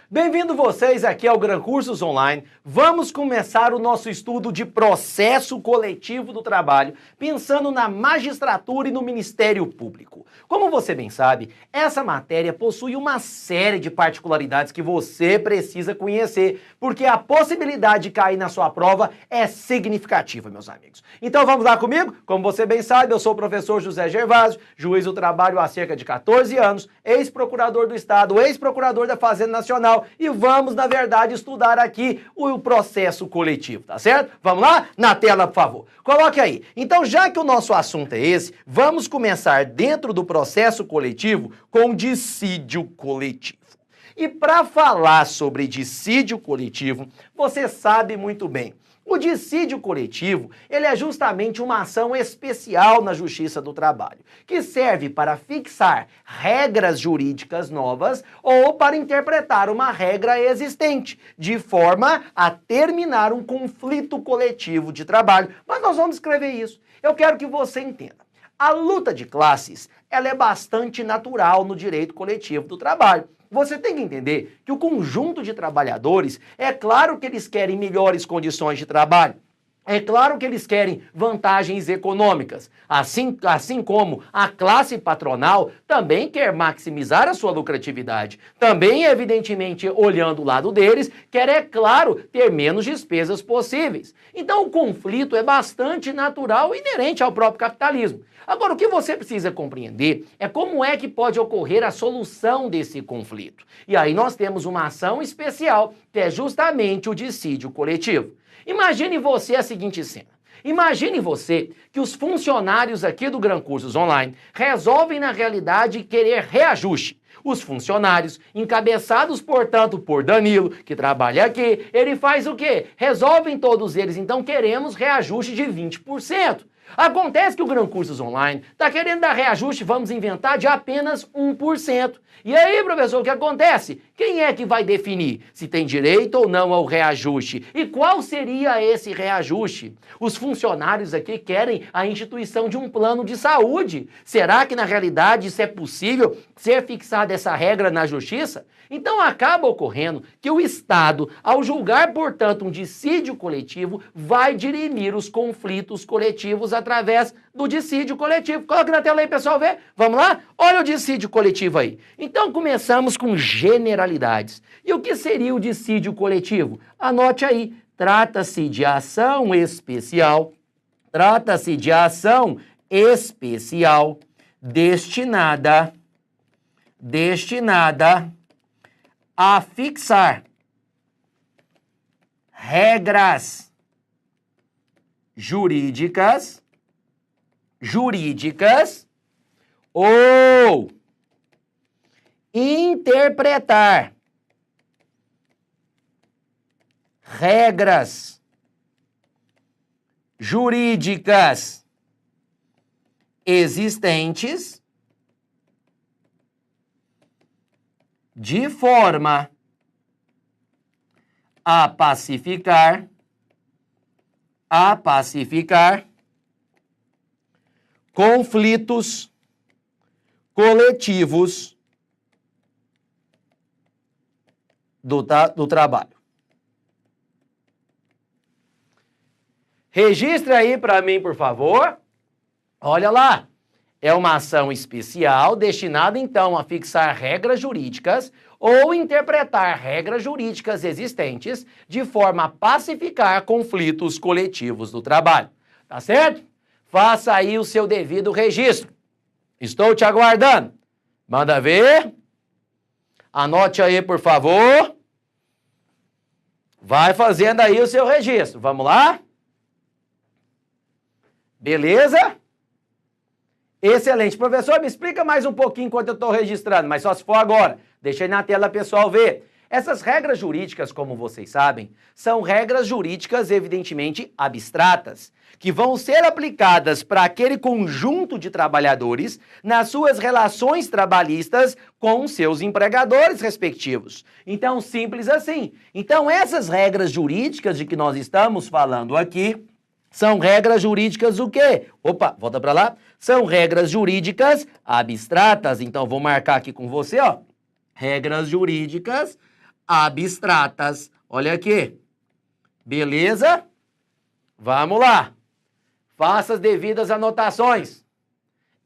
Bem-vindo vocês aqui ao Gran Cursos Online. Vamos começar o nosso estudo de processo coletivo do trabalho, pensando na magistratura e no Ministério Público. Como você bem sabe, essa matéria possui uma série de particularidades que você precisa conhecer, porque a possibilidade de cair na sua prova é significativa, meus amigos. Então vamos lá comigo? Como você bem sabe, eu sou o professor José Gervásio, juiz do trabalho há cerca de 14 anos, ex-procurador do Estado, ex-procurador da Fazenda Nacional, e vamos, na verdade, estudar aqui o processo coletivo, tá certo? Vamos lá? Na tela, por favor. Coloque aí. Então, já que o nosso assunto é esse, vamos começar dentro do processo coletivo com dissídio coletivo. E para falar sobre dissídio coletivo, você sabe muito bem, o dissídio coletivo, ele é justamente uma ação especial na Justiça do Trabalho, que serve para fixar regras jurídicas novas ou para interpretar uma regra existente, de forma a terminar um conflito coletivo de trabalho. Mas nós vamos escrever isso. Eu quero que você entenda. A luta de classes, ela é bastante natural no direito coletivo do trabalho. Você tem que entender que o conjunto de trabalhadores, é claro que eles querem melhores condições de trabalho, é claro que eles querem vantagens econômicas, assim como a classe patronal também quer maximizar a sua lucratividade. Também, evidentemente, olhando o lado deles, quer, é claro, ter menos despesas possíveis. Então, o conflito é bastante natural e inerente ao próprio capitalismo. Agora, o que você precisa compreender é como é que pode ocorrer a solução desse conflito. E aí nós temos uma ação especial, que é justamente o dissídio coletivo. Imagine você a seguinte cena. Imagine você que os funcionários aqui do Gran Cursos Online resolvem, na realidade, querer reajuste. Os funcionários, encabeçados, portanto, por Danilo, que trabalha aqui, ele faz o quê? Resolvem todos eles, então queremos reajuste de 20%. Acontece que o Gran Cursos Online está querendo dar reajuste, vamos inventar, de apenas 1%. E aí, professor, o que acontece? Quem é que vai definir se tem direito ou não ao reajuste? E qual seria esse reajuste? Os funcionários aqui querem a instituição de um plano de saúde. Será que, na realidade, isso é possível ser fixada essa regra na justiça? Então acaba ocorrendo que o Estado, ao julgar, portanto, um dissídio coletivo, vai dirimir os conflitos coletivos através do dissídio coletivo. Coloque na tela aí, pessoal, ver. Vamos lá? Olha o dissídio coletivo aí. Então começamos com generalidades. E o que seria o dissídio coletivo? Anote aí. Trata-se de ação especial. Trata-se de ação especial destinada a fixar regras jurídicas ou interpretar regras jurídicas existentes de forma a pacificar conflitos coletivos do trabalho. Registre aí para mim, por favor. Olha lá. É uma ação especial destinada, então, a fixar regras jurídicas ou interpretar regras jurídicas existentes de forma a pacificar conflitos coletivos do trabalho. Tá certo? Faça aí o seu devido registro. Estou te aguardando. Manda ver. Anote aí, por favor. Vai fazendo aí o seu registro. Vamos lá? Beleza? Excelente. Professor, me explica mais um pouquinho enquanto eu estou registrando, mas só se for agora. Deixa aí na tela pessoal ver. Essas regras jurídicas, como vocês sabem, são regras jurídicas evidentemente abstratas, que vão ser aplicadas para aquele conjunto de trabalhadores nas suas relações trabalhistas com seus empregadores respectivos. Então, simples assim. Então, essas regras jurídicas de que nós estamos falando aqui são regras jurídicas o quê? Opa, volta para lá. São regras jurídicas abstratas. Então, vou marcar aqui com você, ó. Regras jurídicas abstratas. Olha aqui. Beleza? Vamos lá. Faça as devidas anotações.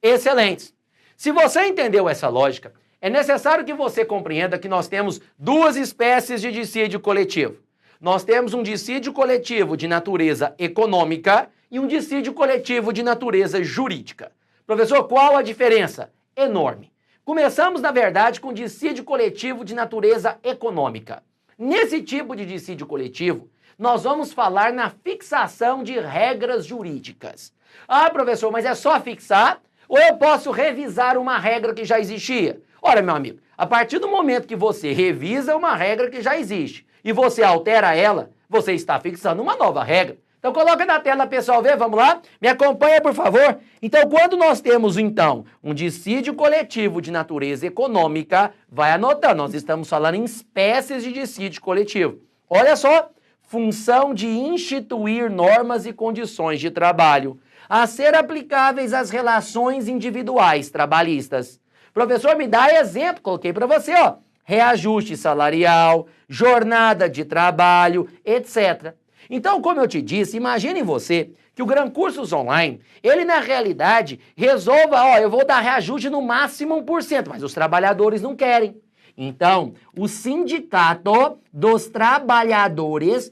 Excelentes. Se você entendeu essa lógica, é necessário que você compreenda que nós temos duas espécies de dissídio coletivo. Nós temos um dissídio coletivo de natureza econômica e um dissídio coletivo de natureza jurídica. Professor, qual a diferença? Enorme. Começamos, na verdade, com dissídio coletivo de natureza econômica. Nesse tipo de dissídio coletivo, nós vamos falar na fixação de regras jurídicas. Ah, professor, mas é só fixar ou eu posso revisar uma regra que já existia? Ora, meu amigo, a partir do momento que você revisa uma regra que já existe e você altera ela, você está fixando uma nova regra. Então coloca na tela, pessoal, ver, vamos lá? Me acompanha, por favor. Então, quando nós temos, então, um dissídio coletivo de natureza econômica, vai anotando, nós estamos falando em espécies de dissídio coletivo. Olha só, função de instituir normas e condições de trabalho a ser aplicáveis às relações individuais trabalhistas. Professor, me dá exemplo, coloquei para você, ó, reajuste salarial, jornada de trabalho, etc. Então, como eu te disse, imagine você que o Gran Cursos Online, ele na realidade resolva, ó, eu vou dar reajuste no máximo 1%, mas os trabalhadores não querem. Então, o sindicato dos trabalhadores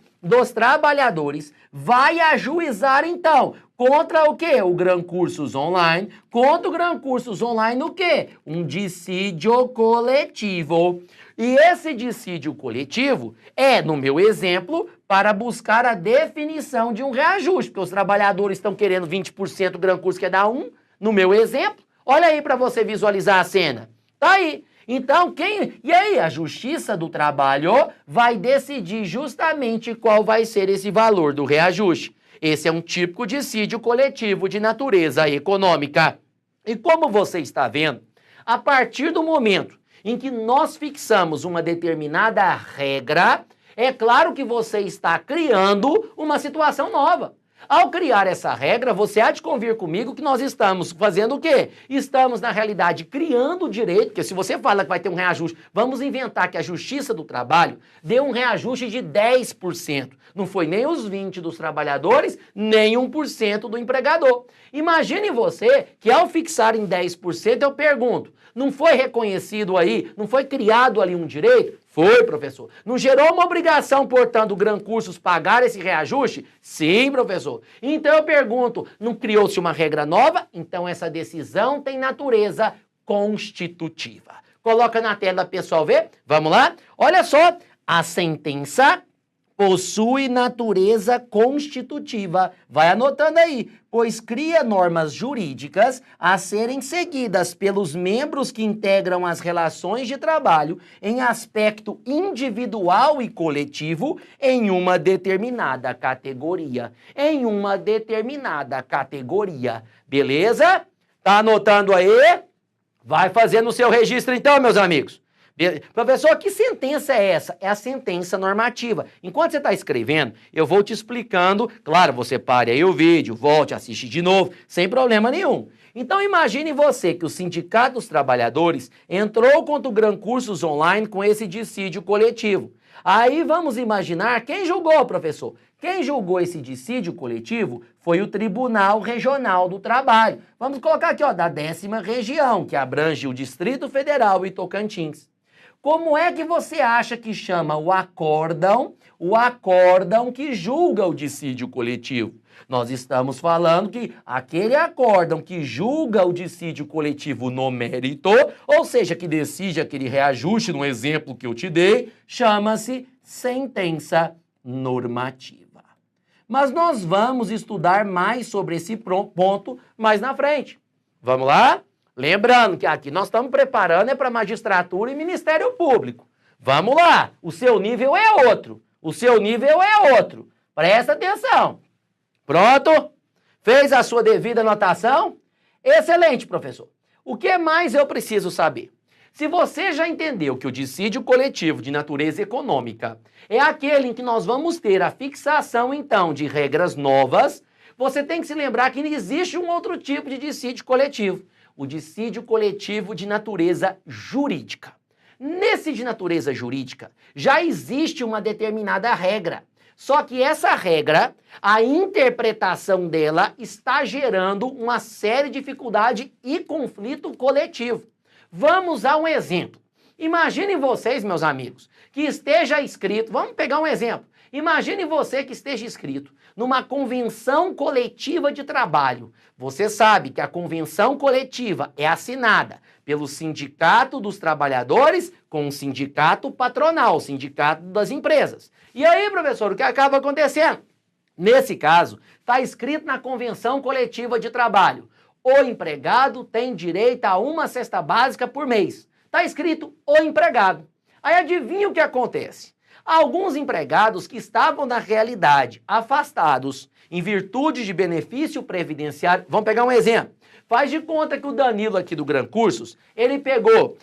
vai ajuizar, então, contra o quê? O Gran Cursos Online. Contra o Gran Cursos Online o quê? Um dissídio coletivo. E esse dissídio coletivo é, no meu exemplo, para buscar a definição de um reajuste, porque os trabalhadores estão querendo 20%, o Gran Curso quer dar 1%. No meu exemplo, olha aí para você visualizar a cena. Tá aí. Então, e aí, a Justiça do Trabalho vai decidir justamente qual vai ser esse valor do reajuste. Esse é um típico dissídio coletivo de natureza econômica. E como você está vendo, a partir do momento em que nós fixamos uma determinada regra, é claro que você está criando uma situação nova. Ao criar essa regra, você há de convir comigo que nós estamos fazendo o quê? Estamos, na realidade, criando o direito, porque se você fala que vai ter um reajuste, vamos inventar que a Justiça do Trabalho deu um reajuste de 10%. Não foi nem os 20% dos trabalhadores, nem 1% do empregador. Imagine você que ao fixar em 10%, eu pergunto, não foi reconhecido aí, não foi criado ali um direito? Foi, professor. Não gerou uma obrigação, portanto, o Gran Cursos pagar esse reajuste? Sim, professor. Então eu pergunto, não criou-se uma regra nova? Então essa decisão tem natureza constitutiva. Coloca na tela, pessoal, ver? Vamos lá? Olha só, a sentença possui natureza constitutiva. Vai anotando aí, pois cria normas jurídicas a serem seguidas pelos membros que integram as relações de trabalho em aspecto individual e coletivo em uma determinada categoria. Em uma determinada categoria. Beleza? Tá anotando aí? Vai fazendo o seu registro então, meus amigos. Professor, que sentença é essa? É a sentença normativa. Enquanto você está escrevendo, eu vou te explicando. Claro, você pare aí o vídeo, volte, assiste de novo, sem problema nenhum. Então imagine você que o Sindicato dos Trabalhadores entrou contra o Gran Cursos Online com esse dissídio coletivo. Aí vamos imaginar quem julgou, professor. Quem julgou esse dissídio coletivo foi o Tribunal Regional do Trabalho. Vamos colocar aqui, ó, da 10ª região, que abrange o Distrito Federal e Tocantins. Como é que você acha que chama o acórdão que julga o dissídio coletivo? Nós estamos falando que aquele acórdão que julga o dissídio coletivo no mérito, ou seja, que decide aquele reajuste no exemplo que eu te dei, chama-se sentença normativa. Mas nós vamos estudar mais sobre esse ponto mais na frente. Vamos lá? Lembrando que aqui nós estamos preparando para magistratura e Ministério Público. Vamos lá, o seu nível é outro. O seu nível é outro. Presta atenção. Pronto? Fez a sua devida anotação? Excelente, professor. O que mais eu preciso saber? Se você já entendeu que o dissídio coletivo de natureza econômica é aquele em que nós vamos ter a fixação, então, de regras novas, você tem que se lembrar que existe um outro tipo de dissídio coletivo. O dissídio coletivo de natureza jurídica. Nesse de natureza jurídica, já existe uma determinada regra. Só que essa regra, a interpretação dela está gerando uma série de dificuldade e conflito coletivo. Vamos a um exemplo. Imaginem vocês, meus amigos, que esteja escrito, vamos pegar um exemplo. Imagine você que esteja escrito numa convenção coletiva de trabalho. Você sabe que a convenção coletiva é assinada pelo Sindicato dos Trabalhadores com o Sindicato Patronal, o Sindicato das Empresas. E aí, professor, o que acaba acontecendo? Nesse caso, está escrito na convenção coletiva de trabalho: o empregado tem direito a uma cesta básica por mês. Está escrito o empregado. Aí adivinha o que acontece? Alguns empregados que estavam na realidade afastados em virtude de benefício previdenciário, vamos pegar um exemplo. Faz de conta que o Danilo aqui do Gran Cursos, ele pegou,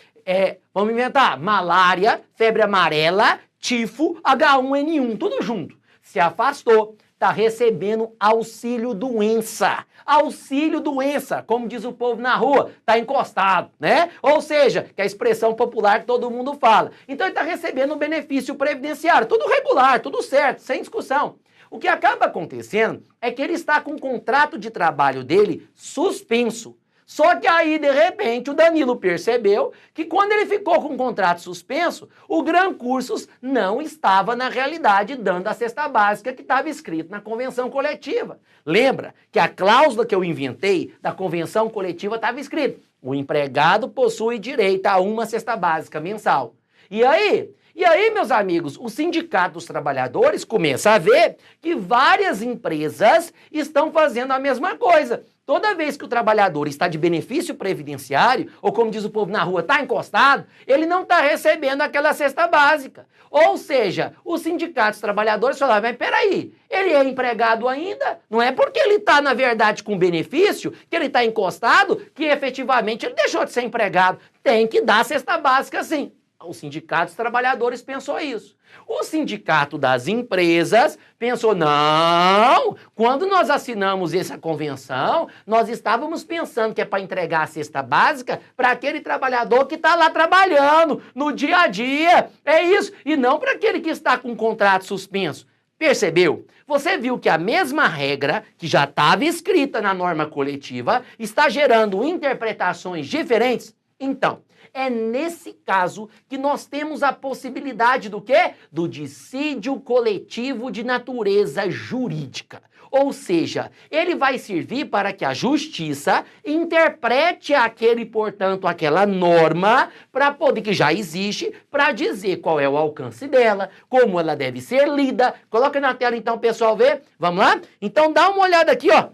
vamos inventar, malária, febre amarela, tifo, H1N1, tudo junto. Se afastou, está recebendo auxílio doença. Auxílio doença, como diz o povo na rua, está encostado, né? Ou seja, que é a expressão popular que todo mundo fala. Então ele está recebendo um benefício previdenciário, tudo regular, tudo certo, sem discussão. O que acaba acontecendo é que ele está com o contrato de trabalho dele suspenso. Só que aí, de repente, o Danilo percebeu que quando ele ficou com o contrato suspenso, o Gran Cursos não estava, na realidade, dando a cesta básica que estava escrito na convenção coletiva. Lembra que a cláusula que eu inventei da convenção coletiva estava escrito: o empregado possui direito a uma cesta básica mensal. E aí, meus amigos, o Sindicato dos Trabalhadores começa a ver que várias empresas estão fazendo a mesma coisa. Toda vez que o trabalhador está de benefício previdenciário, ou como diz o povo na rua, está encostado, ele não está recebendo aquela cesta básica. Ou seja, os sindicatos dos trabalhadores falaram: mas peraí, ele é empregado ainda? Não é porque ele está, na verdade, com benefício, que ele está encostado, que efetivamente ele deixou de ser empregado. Tem que dar a cesta básica sim. O Sindicato dos Trabalhadores pensou isso. O Sindicato das Empresas pensou: não, quando nós assinamos essa convenção, nós estávamos pensando que é para entregar a cesta básica para aquele trabalhador que está lá trabalhando no dia a dia. É isso, e não para aquele que está com o contrato suspenso. Percebeu? Você viu que a mesma regra, que já estava escrita na norma coletiva, está gerando interpretações diferentes? Então, é nesse caso que nós temos a possibilidade do quê? Do dissídio coletivo de natureza jurídica. Ou seja, ele vai servir para que a justiça interprete aquela norma para poder, que já existe, para dizer qual é o alcance dela, como ela deve ser lida. Coloca na tela então, pessoal, ver. Vamos lá? Então dá uma olhada aqui, ó.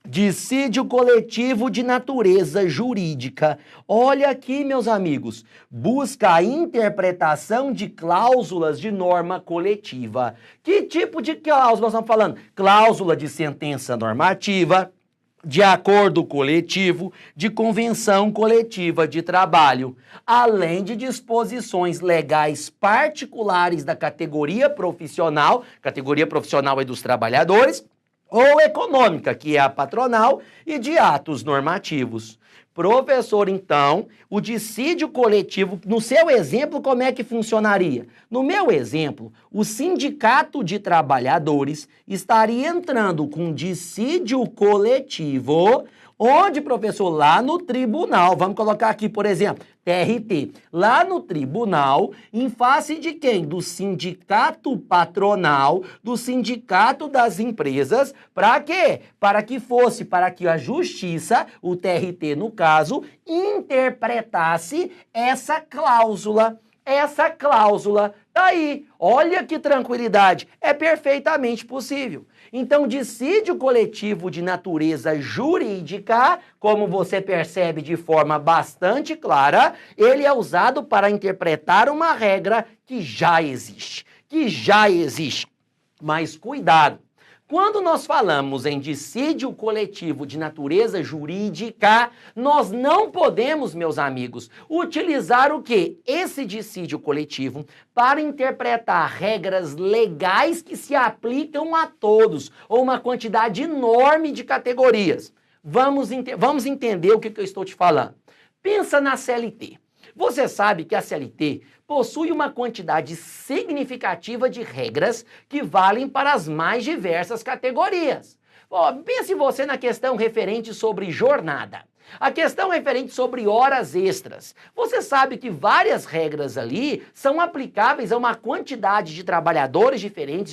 Dissídio coletivo de natureza jurídica. Olha aqui, meus amigos. Busca a interpretação de cláusulas de norma coletiva. Que tipo de cláusula nós estamos falando? Cláusula de sentença normativa, de acordo coletivo, de convenção coletiva de trabalho, além de disposições legais particulares da categoria profissional é dos trabalhadores, ou econômica, que é a patronal, e de atos normativos. Professor, então, o dissídio coletivo, no seu exemplo, como é que funcionaria? No meu exemplo, o Sindicato de Trabalhadores estaria entrando com dissídio coletivo, onde, professor, lá no tribunal, vamos colocar aqui, por exemplo, TRT, lá no tribunal, em face de quem? Do sindicato patronal, do sindicato das empresas, para quê? Para que a justiça, o TRT no caso, interpretasse essa cláusula. Essa cláusula, tá aí, olha que tranquilidade, é perfeitamente possível. Então, dissídio coletivo de natureza jurídica, como você percebe de forma bastante clara, ele é usado para interpretar uma regra que já existe. Mas cuidado! Quando nós falamos em dissídio coletivo de natureza jurídica, nós não podemos, meus amigos, utilizar o quê? Esse dissídio coletivo para interpretar regras legais que se aplicam a todos, ou uma quantidade enorme de categorias. Vamos entender o que eu estou te falando. Pensa na CLT. Você sabe que a CLT possui uma quantidade significativa de regras que valem para as mais diversas categorias. Pense você na questão referente sobre jornada. A questão referente sobre horas extras. Você sabe que várias regras ali são aplicáveis a uma quantidade de trabalhadores diferentes,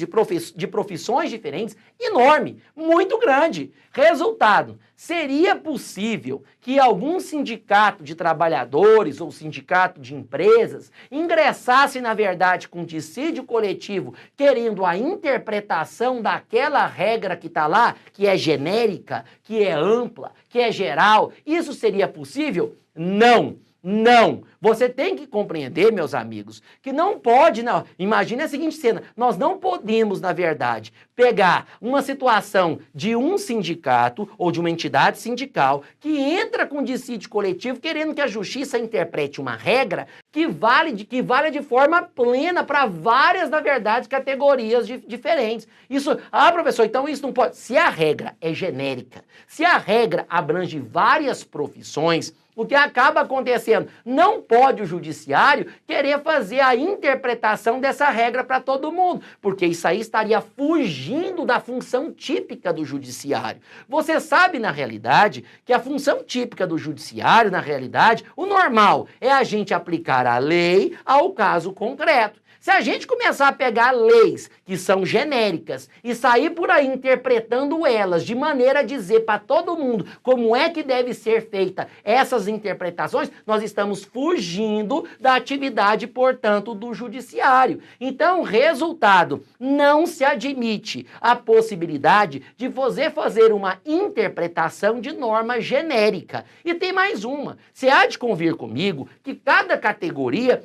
de profissões diferentes, enorme, muito grande. Resultado, seria possível que algum sindicato de trabalhadores ou sindicato de empresas ingressasse, na verdade, com dissídio coletivo, querendo a interpretação daquela regra que está lá, que é genérica, que é ampla, que é geral? Isso seria possível? Não. Não. Você tem que compreender, meus amigos, que não pode, não. Imagine a seguinte cena, nós não podemos, na verdade, pegar uma situação de um sindicato ou de uma entidade sindical que entra com dissídio coletivo querendo que a justiça interprete uma regra que vale de forma plena para várias, na verdade, categorias diferentes. Isso, professor, então isso não pode. Se a regra é genérica, se a regra abrange várias profissões, o que acaba acontecendo? Não pode o judiciário querer fazer a interpretação dessa regra para todo mundo, porque isso aí estaria fugindo da função típica do judiciário. Você sabe, na realidade, que a função típica do judiciário, na realidade, o normal é a gente aplicar a lei ao caso concreto. Se a gente começar a pegar leis que são genéricas e sair por aí interpretando elas de maneira a dizer para todo mundo como é que deve ser feita essas interpretações, nós estamos fugindo da atividade, portanto, do judiciário. Então, resultado, não se admite a possibilidade de você fazer uma interpretação de norma genérica. E tem mais uma. Você há de convir comigo que cada categoria,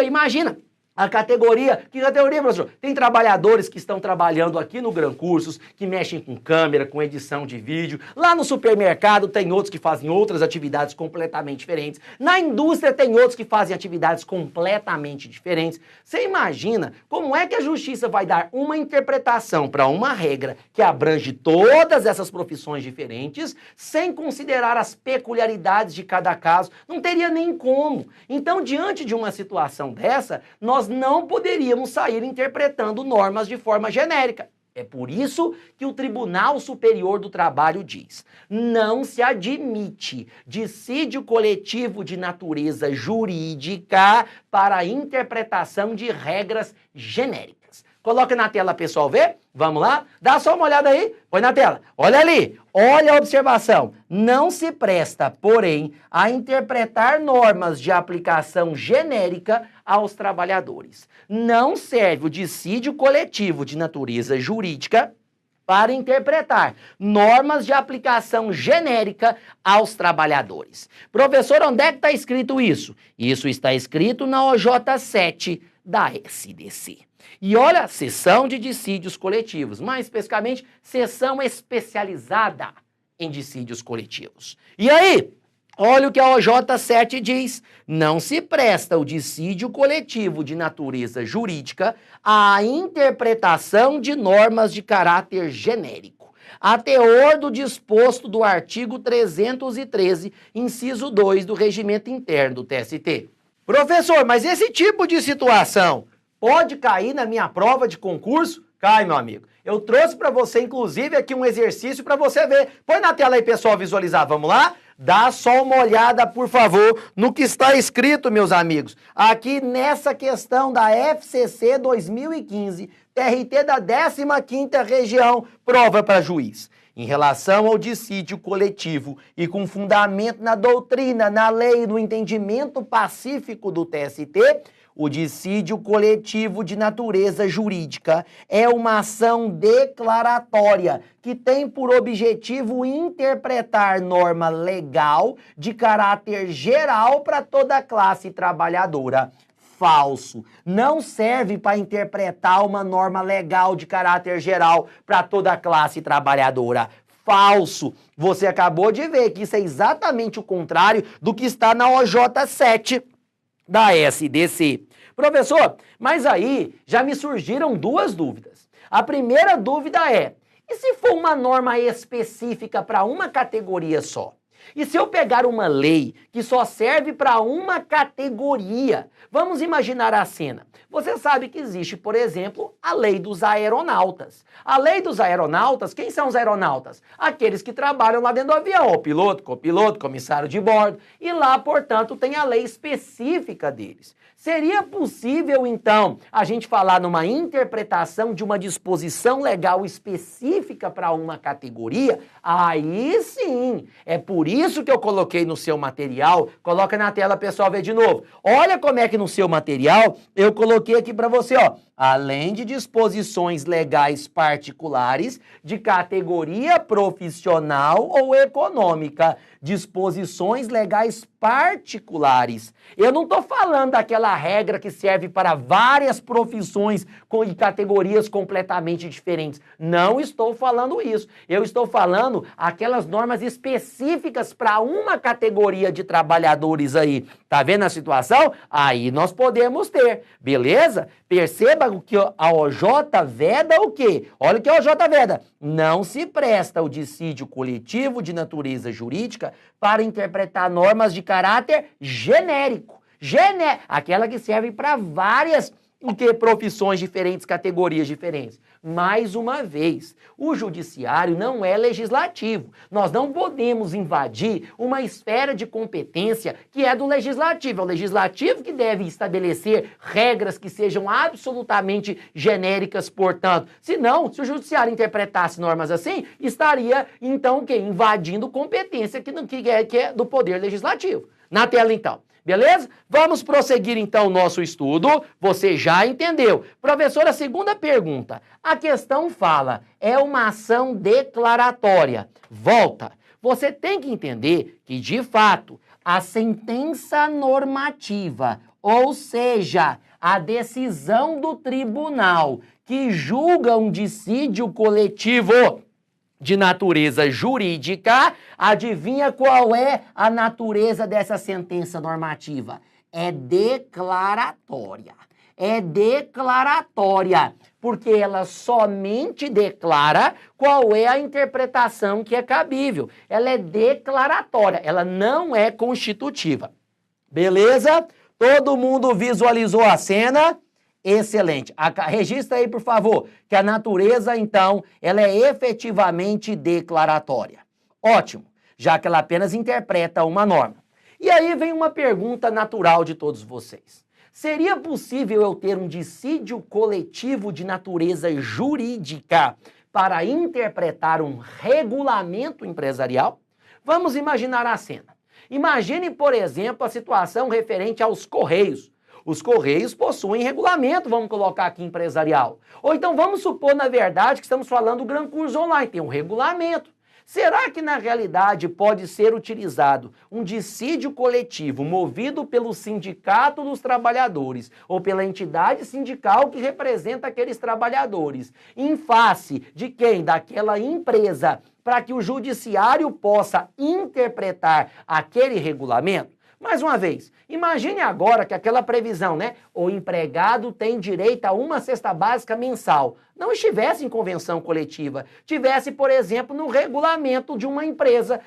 imagina, a categoria, que categoria, professor? Tem trabalhadores que estão trabalhando aqui no Gran Cursos, que mexem com câmera, com edição de vídeo. Lá no supermercado tem outros que fazem outras atividades completamente diferentes. Na indústria tem outros que fazem atividades completamente diferentes. Você imagina como é que a justiça vai dar uma interpretação para uma regra que abrange todas essas profissões diferentes, sem considerar as peculiaridades de cada caso? Não teria nem como. Então, diante de uma situação dessa, nós não poderíamos sair interpretando normas de forma genérica. É por isso que o Tribunal Superior do Trabalho diz: não se admite dissídio coletivo de natureza jurídica para a interpretação de regras genéricas. Coloca na tela, pessoal, ver? Vamos lá? Dá só uma olhada aí. Põe na tela. Olha ali. Olha a observação. Não se presta, porém, a interpretar normas de aplicação genérica aos trabalhadores. Não serve o dissídio coletivo de natureza jurídica para interpretar normas de aplicação genérica aos trabalhadores. Professor, onde é que está escrito isso? Isso está escrito na OJ 7 da SDC. E olha, seção de dissídios coletivos, mais especificamente, seção especializada em dissídios coletivos. E aí, olha o que a OJ 7 diz: não se presta o dissídio coletivo de natureza jurídica à interpretação de normas de caráter genérico, a teor do disposto do artigo 313, inciso 2 do Regimento Interno do TST. Professor, mas esse tipo de situação pode cair na minha prova de concurso? Cai, meu amigo. Eu trouxe para você, inclusive, aqui um exercício para você ver. Põe na tela aí, pessoal, visualizar. Vamos lá? Dá só uma olhada, por favor, no que está escrito, meus amigos. Aqui nessa questão da FCC 2015, TRT da 15ª Região, prova para juiz. Em relação ao dissídio coletivo e com fundamento na doutrina, na lei e no entendimento pacífico do TST, o dissídio coletivo de natureza jurídica é uma ação declaratória que tem por objetivo interpretar norma legal de caráter geral para toda a classe trabalhadora. Falso. Não serve para interpretar uma norma legal de caráter geral para toda a classe trabalhadora. Falso. Você acabou de ver que isso é exatamente o contrário do que está na OJ 7 da SDC. Professor, mas aí já me surgiram duas dúvidas. A primeira dúvida é: e se for uma norma específica para uma categoria só? E se eu pegar uma lei que só serve para uma categoria, vamos imaginar a cena. Você sabe que existe, por exemplo, a lei dos aeronautas. A lei dos aeronautas, quem são os aeronautas? Aqueles que trabalham lá dentro do avião, o piloto, copiloto, comissário de bordo. E lá, portanto, tem a lei específica deles. Seria possível, então, a gente falar numa interpretação de uma disposição legal específica para uma categoria? Aí sim! É por isso que eu coloquei no seu material, coloca na tela, pessoal, ver de novo. Olha como é que no seu material eu coloquei aqui para você, ó. Além de disposições legais particulares de categoria profissional ou econômica, disposições legais particulares. Eu não estou falando daquela regra que serve para várias profissões e categorias completamente diferentes. Não estou falando isso. Eu estou falando aquelas normas específicas para uma categoria de trabalhadores aí. Tá vendo a situação? Aí nós podemos ter, beleza? Perceba que a OJ veda o quê? Olha o que a OJ veda. Não se presta o dissídio coletivo de natureza jurídica para interpretar normas de caráter genérico. Aquela que serve para várias profissões diferentes, categorias diferentes. Mais uma vez, o judiciário não é legislativo. Nós não podemos invadir uma esfera de competência que é do legislativo. É o legislativo que deve estabelecer regras que sejam absolutamente genéricas, portanto. Senão, se o judiciário interpretasse normas assim, estaria, então, o quê? Invadindo competência que é do poder legislativo. Na tela, então. Beleza? Vamos prosseguir então o nosso estudo. Você já entendeu. Professora, segunda pergunta. A questão fala, é uma ação declaratória. Volta. Você tem que entender que, de fato, a sentença normativa, ou seja, a decisão do tribunal que julga um dissídio coletivo de natureza jurídica, adivinha qual é a natureza dessa sentença normativa? É declaratória. É declaratória, porque ela somente declara qual é a interpretação que é cabível. Ela é declaratória, ela não é constitutiva. Beleza? Todo mundo visualizou a cena? Excelente. Registra aí, por favor, que a natureza, então, ela é efetivamente declaratória. Ótimo, já que ela apenas interpreta uma norma. E aí vem uma pergunta natural de todos vocês. Seria possível eu ter um dissídio coletivo de natureza jurídica para interpretar um regulamento empresarial? Vamos imaginar a cena. Imagine, por exemplo, a situação referente aos Correios. Os Correios possuem regulamento, vamos colocar aqui empresarial. Ou então vamos supor, na verdade, que estamos falando do Gran Curso Online, tem um regulamento. Será que na realidade pode ser utilizado um dissídio coletivo movido pelo Sindicato dos Trabalhadores ou pela entidade sindical que representa aqueles trabalhadores, em face de quem? Daquela empresa, para que o judiciário possa interpretar aquele regulamento? Mais uma vez, imagine agora que aquela previsão, né? O empregado tem direito a uma cesta básica mensal. Não estivesse em convenção coletiva, tivesse, por exemplo, no regulamento de uma empresa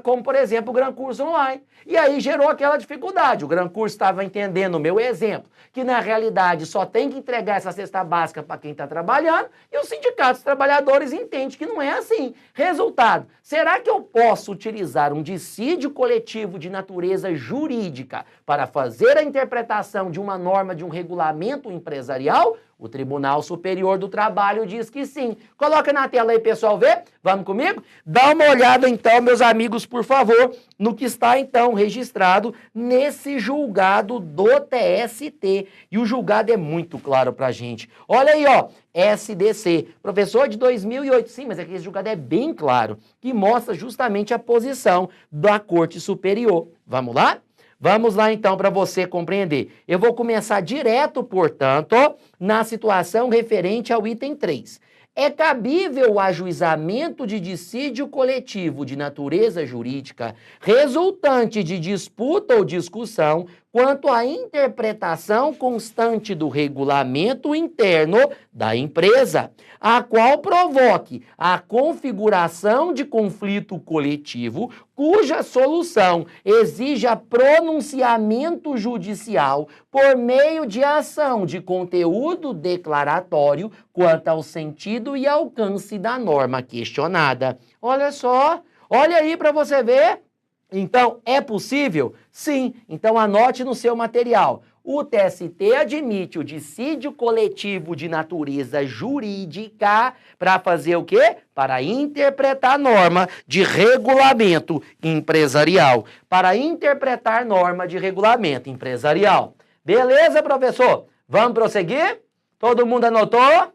como, por exemplo, o Gran Curso Online. E aí gerou aquela dificuldade. O Gran Curso estava entendendo o meu exemplo, que na realidade só tem que entregar essa cesta básica para quem está trabalhando, e os sindicatos trabalhadores entendem que não é assim. Resultado, será que eu posso utilizar um dissídio coletivo de natureza jurídica para fazer a interpretação de uma norma de um regulamento empresarial? O Tribunal Superior do Trabalho diz que sim. Coloca na tela aí, pessoal, ver? Vamos comigo? Dá uma olhada então, meus amigos, por favor, no que está então registrado nesse julgado do TST. E o julgado é muito claro pra gente. Olha aí, ó, SDC, professor de 2008, sim, mas esse julgado é bem claro, que mostra justamente a posição da Corte Superior. Vamos lá? Vamos lá então para você compreender. Eu vou começar direto, portanto, na situação referente ao item 3. É cabível o ajuizamento de dissídio coletivo de natureza jurídica resultante de disputa ou discussão quanto à interpretação constante do regulamento interno da empresa, a qual provoque a configuração de conflito coletivo, cuja solução exija pronunciamento judicial por meio de ação de conteúdo declaratório quanto ao sentido e alcance da norma questionada. Olha só, olha aí para você ver. Então, é possível? Sim. Então, anote no seu material. O TST admite o dissídio coletivo de natureza jurídica para fazer o quê? Para interpretar norma de regulamento empresarial. Para interpretar norma de regulamento empresarial. Beleza, professor? Vamos prosseguir? Todo mundo anotou?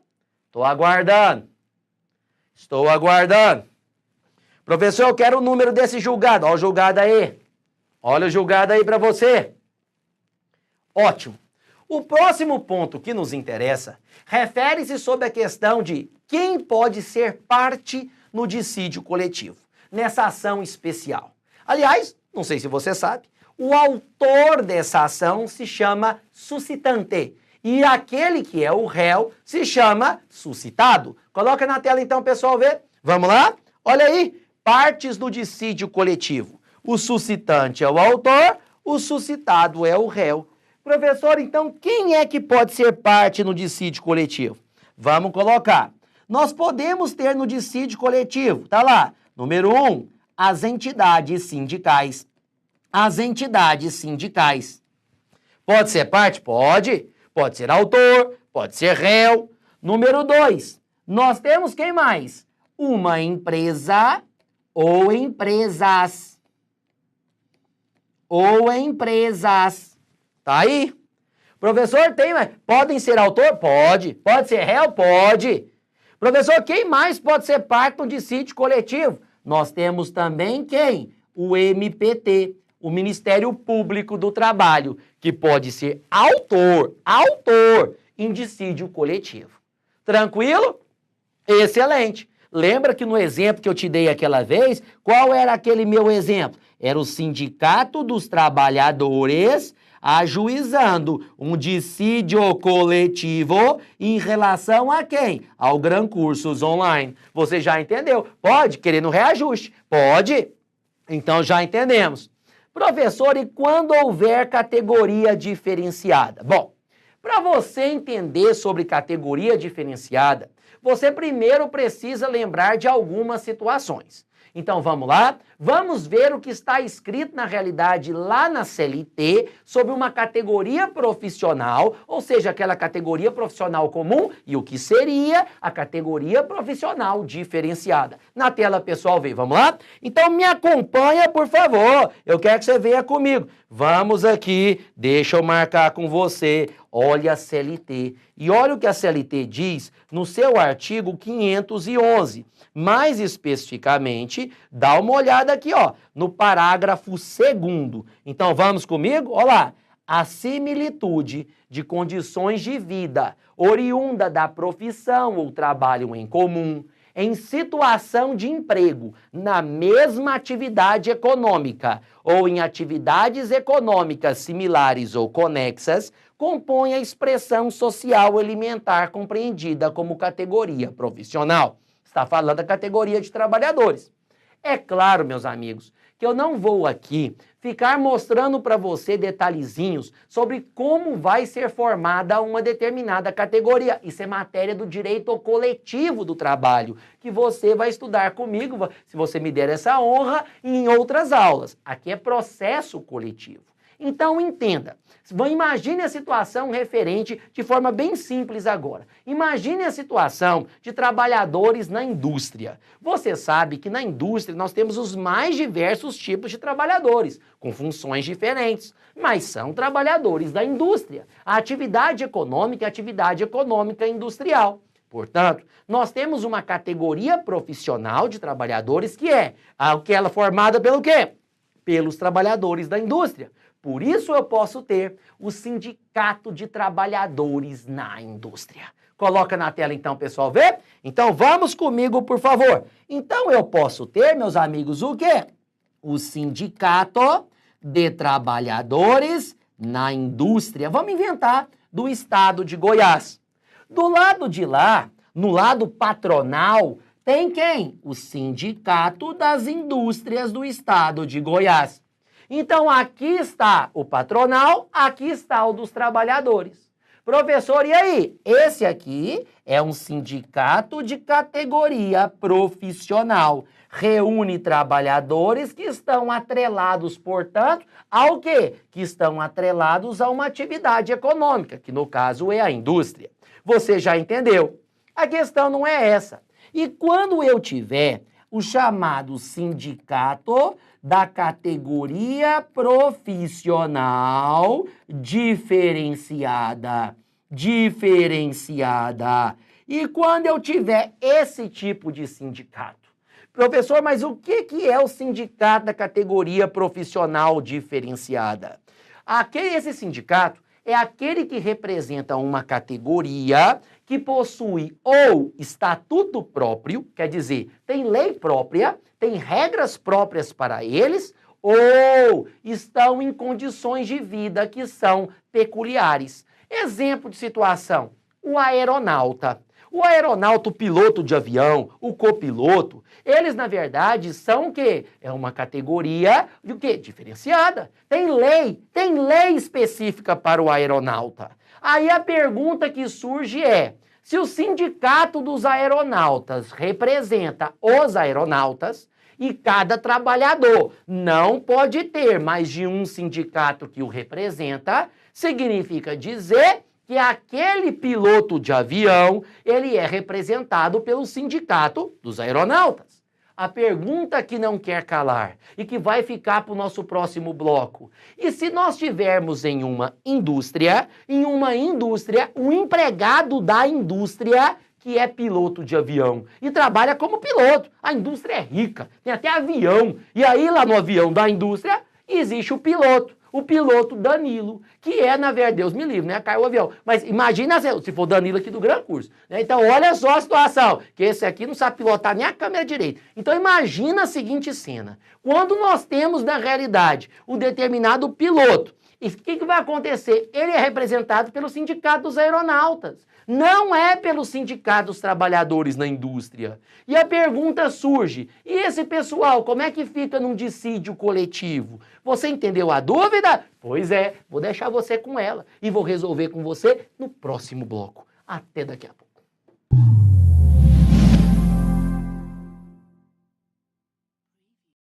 Estou aguardando. Estou aguardando. Professor, eu quero o número desse julgado. Olha o julgado aí. Olha o julgado aí para você. Ótimo. O próximo ponto que nos interessa refere-se sobre a questão de quem pode ser parte no dissídio coletivo, nessa ação especial. Aliás, não sei se você sabe, o autor dessa ação se chama suscitante e aquele que é o réu se chama suscitado. Coloca na tela então, pessoal, ver. Vamos lá? Olha aí. Partes do dissídio coletivo. O suscitante é o autor, o suscitado é o réu. Professor, então, quem é que pode ser parte no dissídio coletivo? Vamos colocar. Nós podemos ter no dissídio coletivo, tá lá, número 1, as entidades sindicais. As entidades sindicais. Pode ser parte? Pode. Pode ser autor, pode ser réu. Número 2, nós temos quem mais? Uma empresa ou empresas. Ou empresas. Tá aí? Professor, tem mais? Podem ser autor? Pode. Pode ser réu? Pode. Professor, quem mais pode ser parte do dissídio coletivo? Nós temos também quem? O MPT, o Ministério Público do Trabalho, que pode ser autor em dissídio coletivo. Tranquilo? Excelente. Lembra que no exemplo que eu te dei aquela vez, qual era aquele meu exemplo? Era o Sindicato dos Trabalhadores ajuizando um dissídio coletivo em relação a quem? Ao Gran Cursos Online. Você já entendeu? Pode, querendo reajuste? Pode. Então já entendemos. Professor, e quando houver categoria diferenciada? Bom, para você entender sobre categoria diferenciada, você primeiro precisa lembrar de algumas situações. Então vamos lá, vamos ver o que está escrito na realidade lá na CLT sobre uma categoria profissional, ou seja, aquela categoria profissional comum e o que seria a categoria profissional diferenciada. Na tela, pessoal, vem, vamos lá? Então me acompanha, por favor, eu quero que você venha comigo. Vamos aqui, deixa eu marcar com você, olha a CLT. E olha o que a CLT diz no seu artigo 511. Mais especificamente, dá uma olhada aqui, ó, no parágrafo 2º. Então, vamos comigo? Olha lá. A similitude de condições de vida oriunda da profissão ou trabalho em comum, em situação de emprego, na mesma atividade econômica ou em atividades econômicas similares ou conexas, compõe a expressão social alimentar compreendida como categoria profissional. Está falando da categoria de trabalhadores. É claro, meus amigos, que eu não vou aqui ficar mostrando para você detalhezinhos sobre como vai ser formada uma determinada categoria. Isso é matéria do direito coletivo do trabalho, que você vai estudar comigo, se você me der essa honra, em outras aulas. Aqui é processo coletivo. Então, entenda. Imagine a situação referente de forma bem simples agora. Imagine a situação de trabalhadores na indústria. Você sabe que na indústria nós temos os mais diversos tipos de trabalhadores, com funções diferentes, mas são trabalhadores da indústria. A atividade econômica é a atividade econômica industrial. Portanto, nós temos uma categoria profissional de trabalhadores que é aquela formada pelo quê? Pelos trabalhadores da indústria. Por isso eu posso ter o Sindicato de Trabalhadores na Indústria. Coloca na tela então, pessoal, ver? Então vamos comigo, por favor. Então eu posso ter, meus amigos, o quê? O Sindicato de Trabalhadores na indústria, vamos inventar, do estado de Goiás. Do lado de lá, no lado patronal, tem quem? O Sindicato das Indústrias do Estado de Goiás. Então, aqui está o patronal, aqui está o dos trabalhadores. Professor, e aí? Esse aqui é um sindicato de categoria profissional. Reúne trabalhadores que estão atrelados, portanto, ao quê? Que estão atrelados a uma atividade econômica, que no caso é a indústria. Você já entendeu? A questão não é essa. E quando eu tiver o chamado sindicato da categoria profissional diferenciada. E quando eu tiver esse tipo de sindicato? Professor, mas o que é o sindicato da categoria profissional diferenciada? Esse sindicato é aquele que representa uma categoria que possui ou estatuto próprio, quer dizer, tem lei própria, tem regras próprias para eles, ou estão em condições de vida que são peculiares. Exemplo de situação, o aeronauta. O aeronauta, o piloto de avião, o copiloto, eles, na verdade, são o quê? É uma categoria de o quê? Diferenciada. Tem lei específica para o aeronauta. Aí a pergunta que surge é, se o sindicato dos aeronautas representa os aeronautas e cada trabalhador não pode ter mais de um sindicato que o representa, significa dizer que aquele piloto de avião, ele é representado pelo sindicato dos aeronautas. A pergunta que não quer calar e que vai ficar para o nosso próximo bloco. E se nós tivermos em uma indústria, um empregado da indústria que é piloto de avião e trabalha como piloto. A indústria é rica, tem até avião. E aí lá no avião da indústria existe o piloto Danilo, que é, na verdade, Deus me livre, né? Caiu o avião. Mas imagina se for Danilo aqui do Gran Curso. Né? Então, olha só a situação, que esse aqui não sabe pilotar nem a câmera direita. Então, imagina a seguinte cena. Quando nós temos, na realidade, um determinado piloto, e o que vai acontecer? Ele é representado pelo Sindicato dos Aeronautas. Não é pelo Sindicato dos Trabalhadores na indústria. E a pergunta surge, e esse pessoal, como é que fica num dissídio coletivo? Você entendeu a dúvida? Pois é, vou deixar você com ela e vou resolver com você no próximo bloco. Até daqui a pouco.